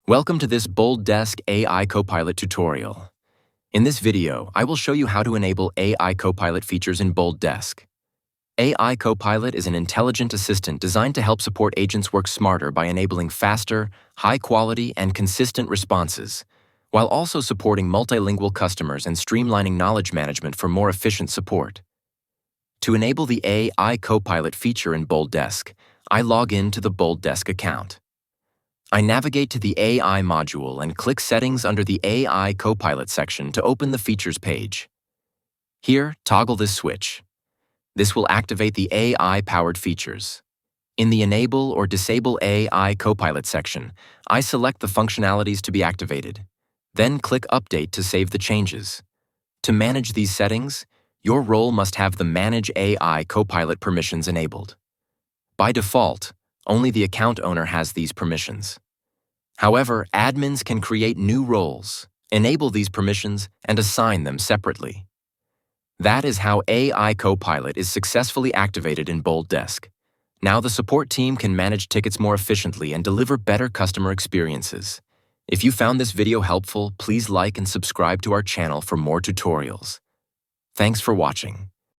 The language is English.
Welcome to this BoldDesk AI Copilot tutorial. In this video, I will show you how to enable AI Copilot features in BoldDesk. AI Copilot is an intelligent assistant designed to help support agents work smarter by enabling faster, high-quality, and consistent responses, while also supporting multilingual customers and streamlining knowledge management for more efficient support. To enable the AI Copilot feature in BoldDesk, I log in to the BoldDesk account. I navigate to the AI module and click Settings under the AI Copilot section to open the Features page. Here, toggle this switch. This will activate the AI-powered features. In the Enable or Disable AI Copilot section, I select the functionalities to be activated. Then click Update to save the changes. To manage these settings, your role must have the Manage AI Copilot permissions enabled. By default, only the account owner has these permissions. However, admins can create new roles, enable these permissions, and assign them separately. That is how AI Copilot is successfully activated in BoldDesk. Now the support team can manage tickets more efficiently and deliver better customer experiences. If you found this video helpful, please like and subscribe to our channel for more tutorials. Thanks for watching.